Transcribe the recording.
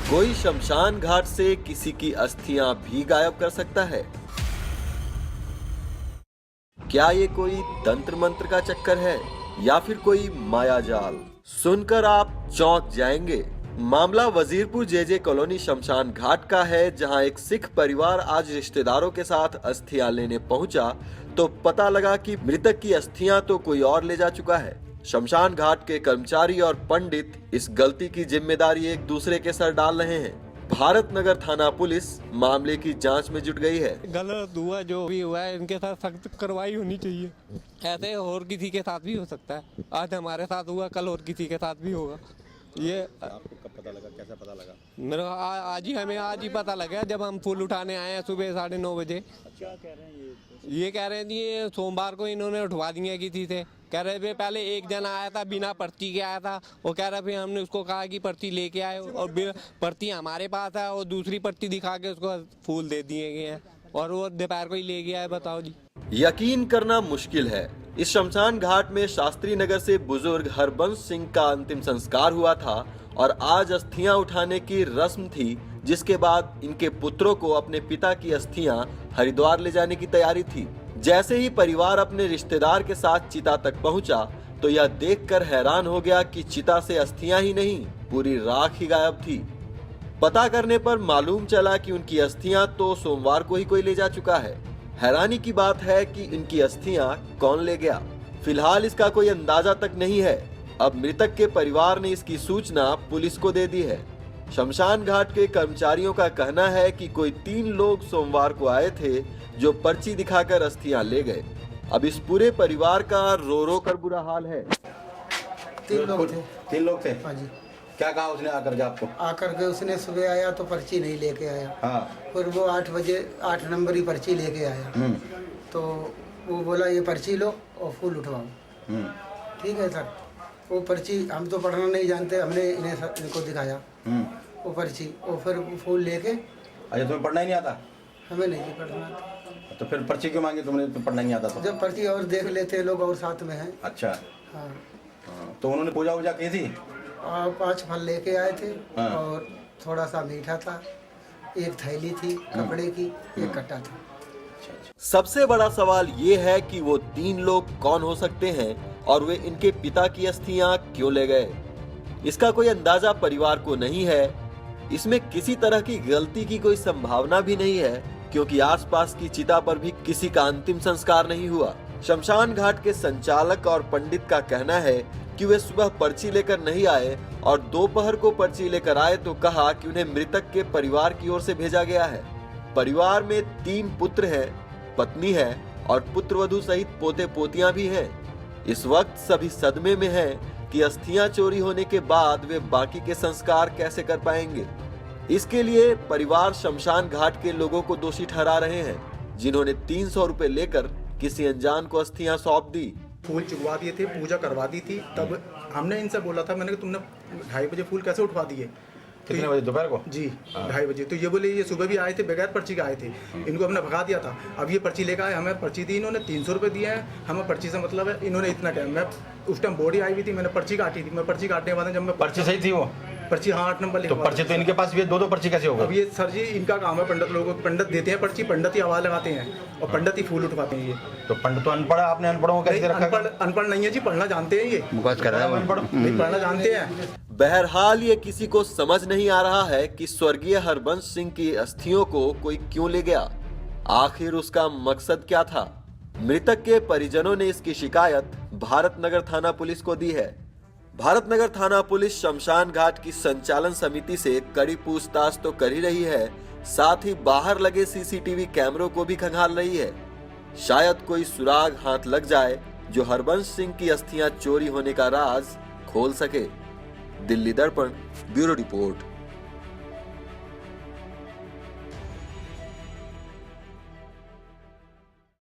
कोई शमशान घाट से किसी की अस्थियां भी गायब कर सकता है? क्या ये कोई तंत्र मंत्र का चक्कर है या फिर कोई माया जाल? सुनकर आप चौंक जाएंगे। मामला वजीरपुर जेजे कॉलोनी शमशान घाट का है, जहां एक सिख परिवार आज रिश्तेदारों के साथ अस्थियां लेने पहुंचा तो पता लगा कि मृतक की अस्थियां तो कोई और ले जा चुका है। शमशान घाट के कर्मचारी और पंडित इस गलती की जिम्मेदारी एक दूसरे के सर डाल रहे हैं। भारत नगर थाना पुलिस मामले की जांच में जुट गई है। गलत हुआ जो भी हुआ है, इनके साथ सख्त कार्रवाई होनी चाहिए। ऐसे और किसी के साथ भी हो सकता है। आज हमारे साथ हुआ, कल और किसी के साथ भी होगा। ये आपको कब पता लगा, कैसा पता लगा? मेरा हमें आज ही पता लगा जब हम फूल उठाने आए हैं सुबह 9:30 बजे। क्या कह रहे हैं ये कह रहे हैं ये सोमवार को इन्होंने उठवा दिए किसी से। कह रहे थे पहले एक जना आया था बिना पर्ची के आया था, वो कह रहा फिर हमने उसको कहा कि पर्ची लेके आए और पर्ची हमारे पास है और दूसरी पर्ची दिखा के उसको फूल दे दिए गए हैं और वो दोपहर को ही ले गया है। बताओ जी। यकीन करना मुश्किल है, इस शमशान घाट में शास्त्री नगर से बुजुर्ग हरबंश सिंह का अंतिम संस्कार हुआ था और आज अस्थियां उठाने की रस्म थी, जिसके बाद इनके पुत्रों को अपने पिता की अस्थियां हरिद्वार ले जाने की तैयारी थी। जैसे ही परिवार अपने रिश्तेदार के साथ चिता तक पहुंचा तो यह देखकर हैरान हो गया कि चिता से अस्थियां ही नहीं, पूरी राख ही गायब थी। पता करने पर मालूम चला कि उनकी अस्थियां तो सोमवार को ही कोई ले जा चुका है। हैरानी की बात है कि इनकी अस्थियां कौन ले गया, फिलहाल इसका कोई अंदाजा तक नहीं है। अब मृतक के परिवार ने इसकी सूचना पुलिस को दे दी है। शमशान घाट के कर्मचारियों का कहना है कि कोई 3 लोग सोमवार को आए थे जो पर्ची दिखाकर अस्थियां ले गए। अब इस पूरे परिवार का रो रो कर बुरा हाल है। 3 लोग थे। 3 लोग थे? हाँ जी। क्या कहा उसने आकर के आपको? आकर के उसने सुबह आया तो पर्ची नहीं लेके आया। हाँ। फिर वो 8 बजे 8 नंबर की पर्ची लेके आया। तो वो बोला ये पर्ची लो और फूल उठवाओ। ठीक है सर। वो पर्ची हम तो पढ़ना नहीं जानते, हमने इनको दिखाया वो पर्ची। वो फिर फूल लेके। अच्छा, तुम्हें पढ़ना ही नहीं आता? हमें नहीं पढ़ना आता। तो फिर पर्ची क्यों मांगी तुमने? तो पढ़ना नहीं आता तो? जब पर्ची और देख लेते लोग और साथ में हैं। अच्छा। हाँ। तो उन्होंने पूजा वूजा की थी? 5 फल लेके आए थे। हाँ। और थोड़ा सा मीठा था, एक थैली थी कपड़े की, एक कट्टा था। सबसे बड़ा सवाल ये है कि वो 3 लोग कौन हो सकते हैं और वे इनके पिता की अस्थियां क्यों ले गए। इसका कोई अंदाजा परिवार को नहीं है। इसमें किसी तरह की गलती की कोई संभावना भी नहीं है, क्योंकि आसपास की चिता पर भी किसी का अंतिम संस्कार नहीं हुआ। शमशान घाट के संचालक और पंडित का कहना है कि वे सुबह पर्ची लेकर नहीं आए और दोपहर को पर्ची लेकर आए तो कहा कि उन्हें मृतक के परिवार की ओर से भेजा गया है। परिवार में 3 पुत्र हैं, पत्नी है और पुत्रवधू सहित पोते पोतियां भी हैं। इस वक्त सभी सदमे में हैं कि अस्थियां चोरी होने के बाद वे बाकी के संस्कार कैसे कर पाएंगे। इसके लिए परिवार शमशान घाट के लोगों को दोषी ठहरा रहे हैं, जिन्होंने 300 रुपए लेकर किसी अनजान को अस्थियां सौंप दी। फूल चुगवा दिए थे, पूजा करवा दी थी। तब हमने इनसे बोला था, मैंने कहा तुमने 2:30 बजे फूल कैसे उठवा दिए? कितने बजे? दोपहर को? जी 2:30 बजे। तो ये बोले ये सुबह भी आए थे, बगैर पर्ची के आए थे। इनको हमने भगा दिया था। अब ये पर्ची लेकर आए, हमें पर्ची दी इन्होंने 300 रुपये दिए हैं। हमें पर्ची से मतलब है, इन्होंने इतना टाइम, मैं उस टाइम बॉडी आई हुई थी, मैंने पर्ची काटी थी। मैं पर्ची काटने के बाद जब मैं पर्ची सही थी वो? पर्ची हाँ 8 नंबर तो पर्ची तो इनके पास भी 2-2 पर्ची कैसे होगा? अब ये सर जी इनका काम है, पंडित लोगों को पंडित देते हैं पर्ची, पंडित ही आवाज लगाते हैं और पंडित ही फूल उठवाते हैं। ये तो पंडित तो अनपढ़ है, आपने अनपढ़ों को कैसे रखा? अनपढ़ नहीं है जी, पढ़ना जानते हैं ये। मुकाज कर रहा है अनपढ़? नहीं, पढ़ना जानते हैं। बहरहाल ये किसी को समझ नहीं आ रहा है कि स्वर्गीय हरबंश सिंह की अस्थियों को कोई क्यों ले गया। आखिर उसका मकसद क्या था? मृतक के परिजनों ने इसकी शिकायत भारत नगर थाना पुलिस को दी है। भारत नगर थाना पुलिस शमशान घाट की संचालन समिति से कड़ी पूछताछ तो कर ही रही है, साथ ही बाहर लगे सीसीटीवी कैमरों को भी खंगाल रही है। शायद कोई सुराग हाथ लग जाए जो हरबंश सिंह की अस्थियां चोरी होने का राज खोल सके। दिल्ली दर्पण ब्यूरो रिपोर्ट।